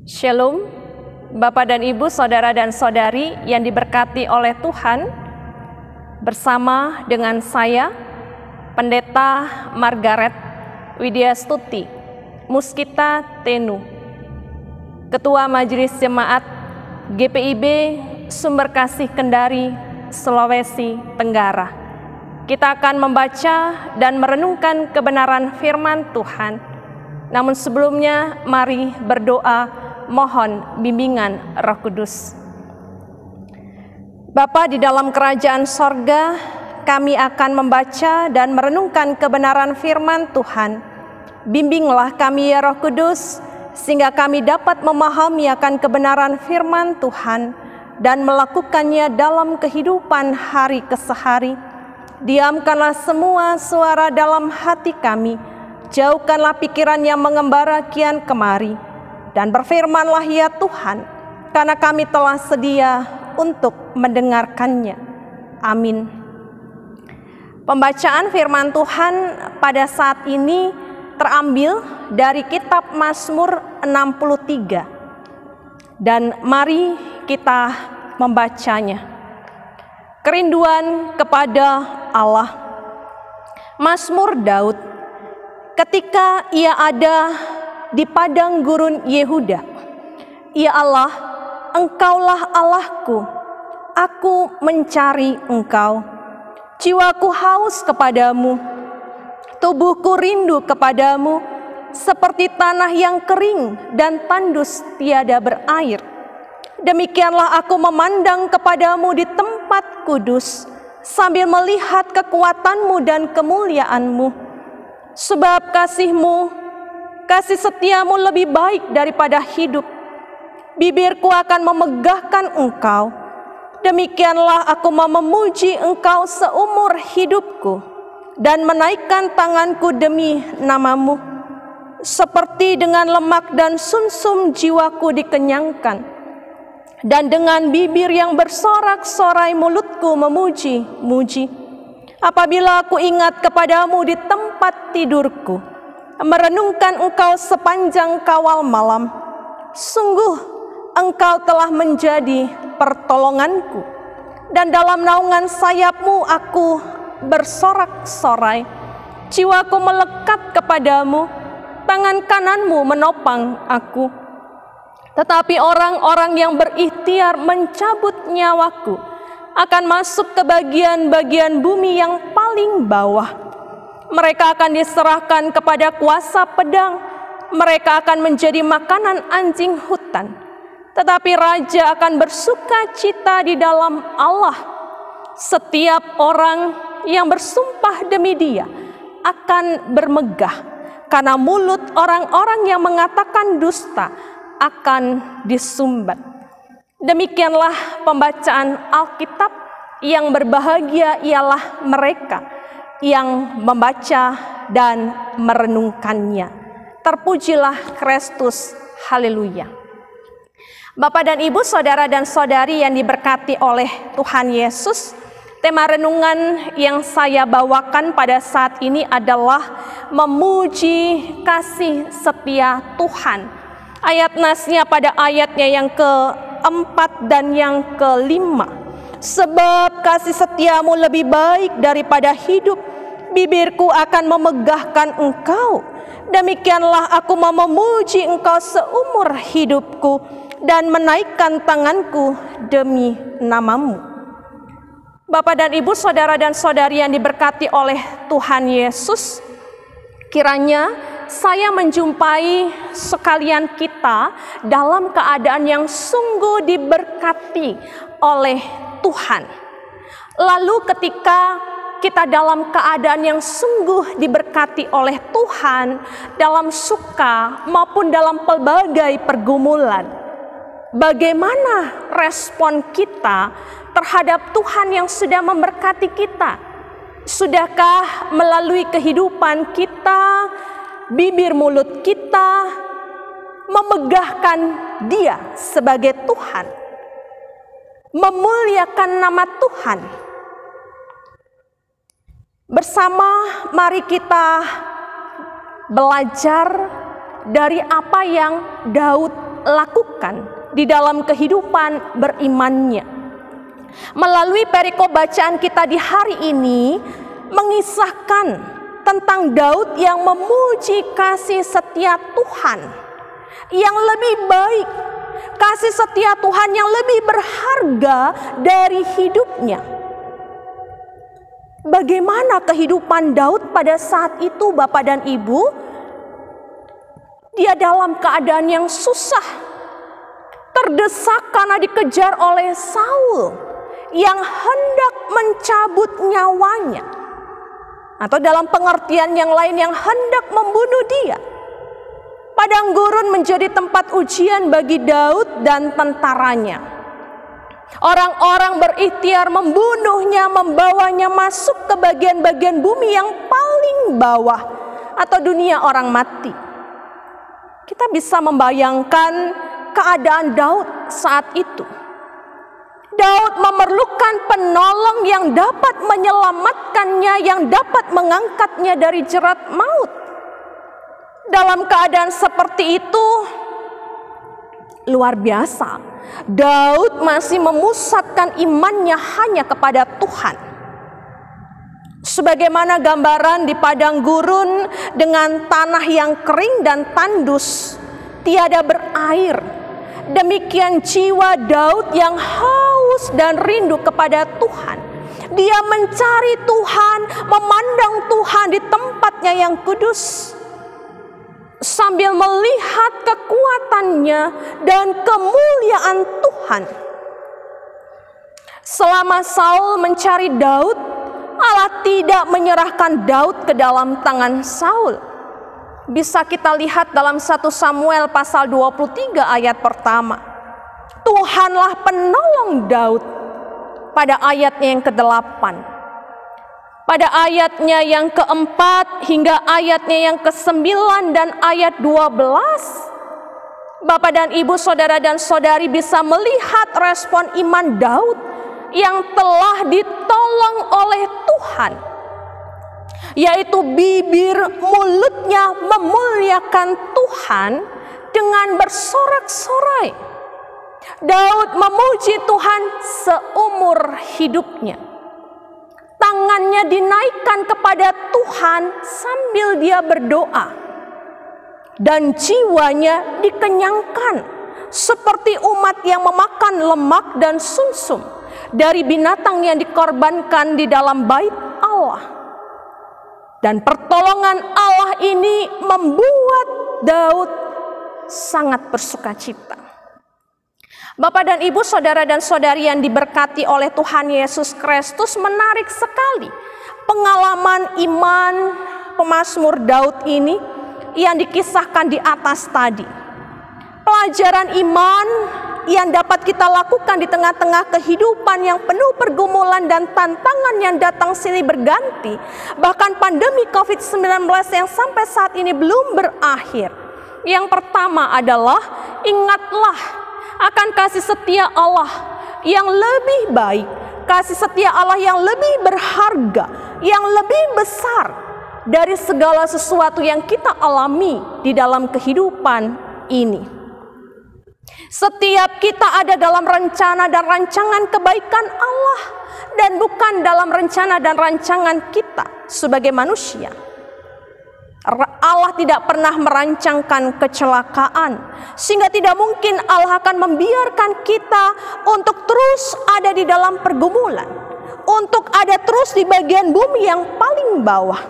Shalom, Bapak dan Ibu, Saudara dan Saudari yang diberkati oleh Tuhan. Bersama dengan saya, Pendeta Margaret Widyastuti Muskita Tenu, Ketua Majelis Jemaat GPIB Sumberkasih Kendari, Sulawesi Tenggara. Kita akan membaca dan merenungkan kebenaran firman Tuhan. Namun sebelumnya, mari berdoa mohon bimbingan Roh Kudus. Bapa di dalam kerajaan sorga, kami akan membaca dan merenungkan kebenaran firman Tuhan. Bimbinglah kami ya Roh Kudus, sehingga kami dapat memahami akan kebenaran firman Tuhan dan melakukannya dalam kehidupan hari ke hari. Diamkanlah semua suara dalam hati kami, jauhkanlah pikiran yang mengembara kian kemari, dan berfirmanlah ya Tuhan, karena kami telah sedia untuk mendengarkannya. Amin. Pembacaan firman Tuhan pada saat ini terambil dari kitab Mazmur 63. Dan mari kita membacanya. Kerinduan kepada Allah. Mazmur Daud ketika ia ada di padang gurun Yehuda. Ya Allah, Engkaulah Allahku, aku mencari Engkau. Jiwaku haus kepadamu, tubuhku rindu kepadamu, seperti tanah yang kering dan tandus tiada berair. Demikianlah aku memandang kepadamu di tempat kudus, sambil melihat kekuatanmu dan kemuliaanmu. Sebab kasih setiamu lebih baik daripada hidup. Bibirku akan memegahkan Engkau. Demikianlah aku mau memuji Engkau seumur hidupku dan menaikkan tanganku demi namamu. Seperti dengan lemak dan sumsum jiwaku dikenyangkan, dan dengan bibir yang bersorak-sorai mulutku memuji-muji. Apabila aku ingat kepadamu di tempat tidurku, merenungkan Engkau sepanjang kawal malam, sungguh Engkau telah menjadi pertolonganku, dan dalam naungan sayapmu aku bersorak-sorai. Jiwaku melekat kepadamu, tangan kananmu menopang aku. Tetapi orang-orang yang berikhtiar mencabut nyawaku akan masuk ke bagian-bagian bumi yang paling bawah. Mereka akan diserahkan kepada kuasa pedang. Mereka akan menjadi makanan anjing hutan. Tetapi raja akan bersuka cita di dalam Allah. Setiap orang yang bersumpah demi Dia akan bermegah, karena mulut orang-orang yang mengatakan dusta akan disumbat. Demikianlah pembacaan Alkitab. Yang berbahagia ialah mereka yang membaca dan merenungkannya. Terpujilah Kristus, haleluya. Bapak dan Ibu, Saudara dan Saudari yang diberkati oleh Tuhan Yesus, tema renungan yang saya bawakan pada saat ini adalah memuji kasih setia Tuhan. Ayat nasnya pada ayatnya yang keempat dan yang kelima. Sebab kasih setiamu lebih baik daripada hidup, bibirku akan memegahkan Engkau. Demikianlah aku mau memuji Engkau seumur hidupku dan menaikkan tanganku demi namamu. Bapak dan Ibu, Saudara dan Saudari yang diberkati oleh Tuhan Yesus, kiranya saya menjumpai sekalian kita dalam keadaan yang sungguh diberkati oleh Tuhan. Lalu ketika kita dalam keadaan yang sungguh diberkati oleh Tuhan, dalam suka maupun dalam pelbagai pergumulan, bagaimana respon kita terhadap Tuhan yang sudah memberkati kita? Sudahkah melalui kehidupan kita, bibir mulut kita memegahkan Dia sebagai Tuhan, memuliakan nama Tuhan? Bersama mari kita belajar dari apa yang Daud lakukan di dalam kehidupan berimannya. Melalui perikop bacaan kita di hari ini mengisahkan tentang Daud yang memuji kasih setia Tuhan yang lebih baik, kasih setia Tuhan yang lebih berharga dari hidupnya. Bagaimana kehidupan Daud pada saat itu, Bapak dan Ibu? Dia dalam keadaan yang susah, terdesak karena dikejar oleh Saul yang hendak mencabut nyawanya, atau dalam pengertian yang lain yang hendak membunuh dia. Padang gurun menjadi tempat ujian bagi Daud dan tentaranya. Orang-orang berikhtiar membunuhnya, membawanya masuk ke bagian-bagian bumi yang paling bawah atau dunia orang mati. Kita bisa membayangkan keadaan Daud saat itu. Daud memerlukan penolong yang dapat menyelamatkannya, yang dapat mengangkatnya dari jerat maut. Dalam keadaan seperti itu, luar biasa, Daud masih memusatkan imannya hanya kepada Tuhan. Sebagaimana gambaran di padang gurun dengan tanah yang kering dan tandus, tiada berair. Demikian jiwa Daud yang haus dan rindu kepada Tuhan. Dia mencari Tuhan, memandang Tuhan di tempatnya yang kudus, sambil melihat kekuatannya dan kemuliaan Tuhan. Selama Saul mencari Daud, Allah tidak menyerahkan Daud ke dalam tangan Saul. Bisa kita lihat dalam 1 Samuel pasal 23 ayat pertama. Tuhanlah penolong Daud pada ayatnya yang ke-8. Pada ayatnya yang ke-4 hingga ayatnya yang ke-9 dan ayat 12. Bapak dan Ibu, saudara dan saudari bisa melihat respon iman Daud yang telah ditolong oleh Tuhan, yaitu bibir mulutnya memuliakan Tuhan dengan bersorak-sorai. Daud memuji Tuhan seumur hidupnya. Tangannya dinaikkan kepada Tuhan sambil dia berdoa, dan jiwanya dikenyangkan seperti umat yang memakan lemak dan sumsum dari binatang yang dikorbankan di dalam bait Allah. Dan pertolongan Allah ini membuat Daud sangat bersukacita. Bapak dan Ibu, saudara dan saudari yang diberkati oleh Tuhan Yesus Kristus, menarik sekali pengalaman iman pemazmur Daud ini yang dikisahkan di atas tadi. Pelajaran iman yang dapat kita lakukan di tengah-tengah kehidupan yang penuh pergumulan dan tantangan yang datang silih berganti. Bahkan pandemi COVID-19 yang sampai saat ini belum berakhir. Yang pertama adalah ingatlah akan kasih setia Allah yang lebih baik, kasih setia Allah yang lebih berharga, yang lebih besar dari segala sesuatu yang kita alami di dalam kehidupan ini. Setiap kita ada dalam rencana dan rancangan kebaikan Allah, dan bukan dalam rencana dan rancangan kita sebagai manusia. Allah tidak pernah merancangkan kecelakaan, sehingga tidak mungkin Allah akan membiarkan kita untuk terus ada di dalam pergumulan, untuk ada terus di bagian bumi yang paling bawah.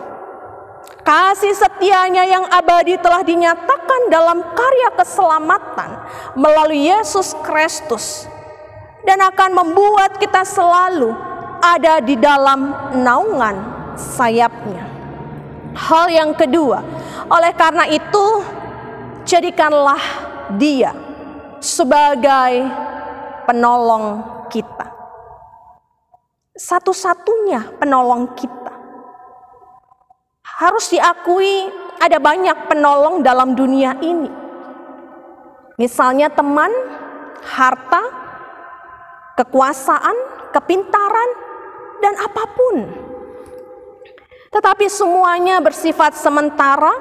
Kasih setianya yang abadi telah dinyatakan dalam karya keselamatan melalui Yesus Kristus, dan akan membuat kita selalu ada di dalam naungan sayapnya. Hal yang kedua, oleh karena itu jadikanlah Dia sebagai penolong kita, satu-satunya penolong kita. Harus diakui ada banyak penolong dalam dunia ini. Misalnya teman, harta, kekuasaan, kepintaran, dan apapun. Tetapi semuanya bersifat sementara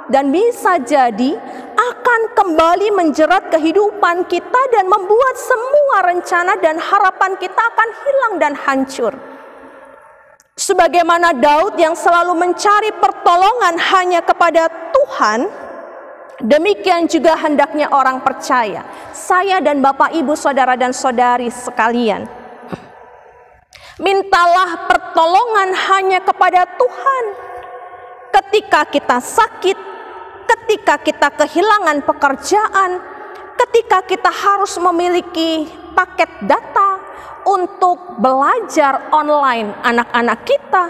dan bisa jadi akan kembali menjerat kehidupan kita dan membuat semua rencana dan harapan kita akan hilang dan hancur. Sebagaimana Daud yang selalu mencari pertolongan hanya kepada Tuhan, demikian juga hendaknya orang percaya, saya dan Bapak, Ibu, saudara dan saudari sekalian. Mintalah pertolongan hanya kepada Tuhan. Ketika kita sakit, ketika kita kehilangan pekerjaan, ketika kita harus memiliki paket data untuk belajar online anak-anak kita,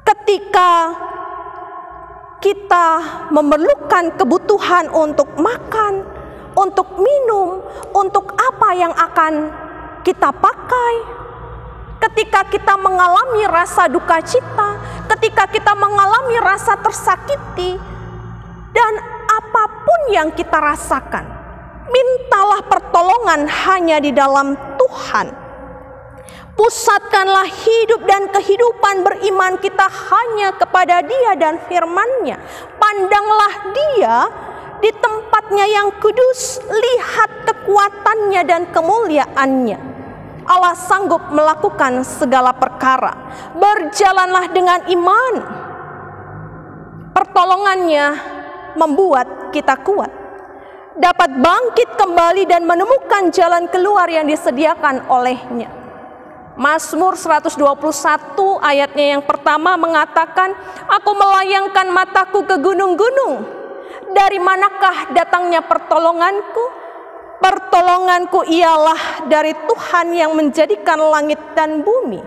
ketika kita memerlukan kebutuhan untuk makan, untuk minum, untuk apa yang akan kita pakai, ketika kita mengalami rasa duka cita, ketika kita mengalami rasa tersakiti, dan apapun yang kita rasakan, mintalah pertolongan hanya di dalam Tuhan. Pusatkanlah hidup dan kehidupan beriman kita hanya kepada Dia dan firman-Nya. Pandanglah Dia di tempatnya yang kudus, lihat kekuatannya dan kemuliaannya. Allah sanggup melakukan segala perkara. Berjalanlah dengan iman. Pertolongannya membuat kita kuat, dapat bangkit kembali dan menemukan jalan keluar yang disediakan oleh-Nya. Mazmur 121 ayatnya yang pertama mengatakan, aku melayangkan mataku ke gunung-gunung. Dari manakah datangnya pertolonganku? Pertolonganku ialah dari Tuhan yang menjadikan langit dan bumi.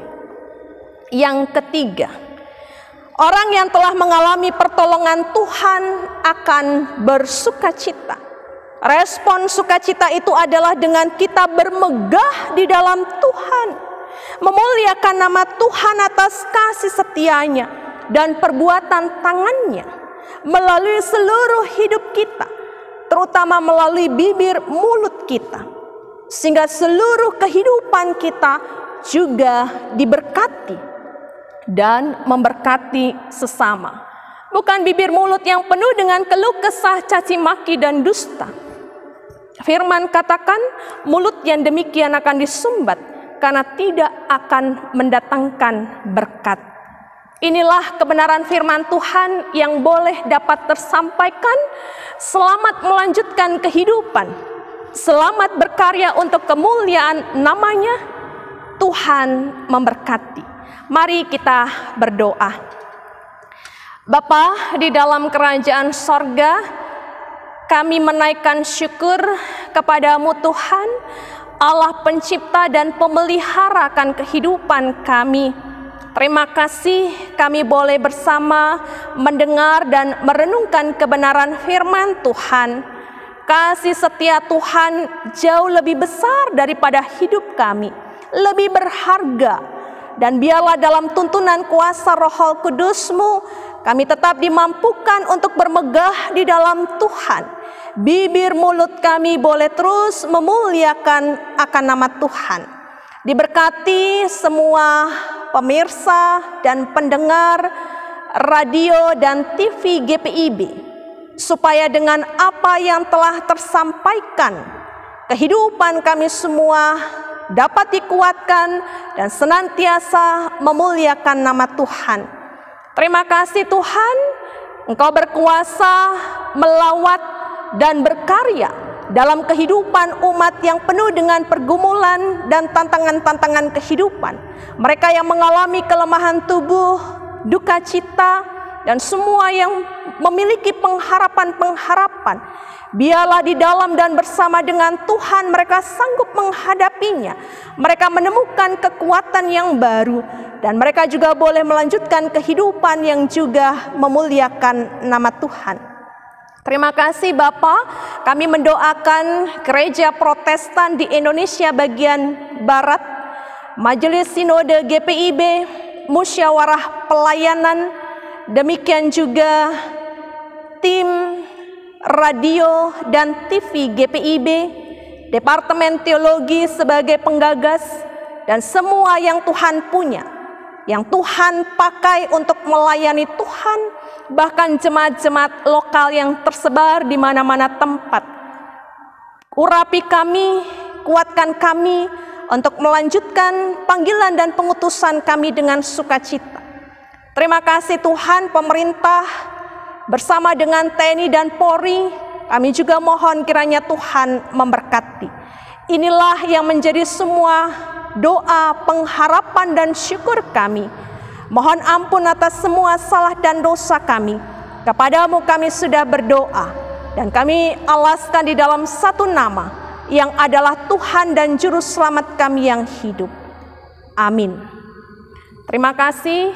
Yang ketiga, orang yang telah mengalami pertolongan Tuhan akan bersukacita. Respon sukacita itu adalah dengan kita bermegah di dalam Tuhan, memuliakan nama Tuhan atas kasih setianya dan perbuatan tangannya melalui seluruh hidup kita, terutama melalui bibir mulut kita, sehingga seluruh kehidupan kita juga diberkati dan memberkati sesama. Bukan bibir mulut yang penuh dengan keluh kesah, caci maki dan dusta. Firman katakan, mulut yang demikian akan disumbat karena tidak akan mendatangkan berkat. Inilah kebenaran firman Tuhan yang boleh dapat tersampaikan. Selamat melanjutkan kehidupan, selamat berkarya untuk kemuliaan namanya. Tuhan memberkati. Mari kita berdoa. Bapa di dalam kerajaan sorga, kami menaikkan syukur kepadamu Tuhan, Allah pencipta dan pemelihara akan kehidupan kami. Terima kasih kami boleh bersama mendengar dan merenungkan kebenaran firman Tuhan. Kasih setia Tuhan jauh lebih besar daripada hidup kami, lebih berharga. Dan biarlah dalam tuntunan kuasa Roh Kudus-Mu, kami tetap dimampukan untuk bermegah di dalam Tuhan. Bibir mulut kami boleh terus memuliakan akan nama Tuhan. Diberkati semua pemirsa dan pendengar radio dan TV GPIB, supaya dengan apa yang telah tersampaikan, kehidupan kami semua dapat dikuatkan dan senantiasa memuliakan nama Tuhan. Terima kasih Tuhan, Engkau berkuasa melawat dan berkarya dalam kehidupan umat yang penuh dengan pergumulan dan tantangan-tantangan kehidupan. Mereka yang mengalami kelemahan tubuh, duka cita, dan semua yang memiliki pengharapan-pengharapan. Biarlah di dalam dan bersama dengan Tuhan mereka sanggup menghadapinya. Mereka menemukan kekuatan yang baru, dan mereka juga boleh melanjutkan kehidupan yang juga memuliakan nama Tuhan. Terima kasih Bapa, kami mendoakan Gereja Protestan di Indonesia bagian Barat, Majelis Sinode GPIB, Musyawarah Pelayanan, demikian juga tim radio dan TV GPIB, Departemen Teologi sebagai penggagas, dan semua yang Tuhan punya, yang Tuhan pakai untuk melayani Tuhan, bahkan jemaat-jemaat lokal yang tersebar di mana-mana tempat. Urapi kami, kuatkan kami untuk melanjutkan panggilan dan pengutusan kami dengan sukacita. Terima kasih Tuhan, pemerintah bersama dengan TNI dan Polri, kami juga mohon kiranya Tuhan memberkati. Inilah yang menjadi semua doa, pengharapan dan syukur kami. Mohon ampun atas semua salah dan dosa kami. Kepadamu kami sudah berdoa dan kami alaskan di dalam satu nama yang adalah Tuhan dan Juru Selamat kami yang hidup. Amin. Terima kasih.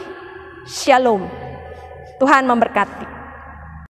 Shalom. Tuhan memberkati.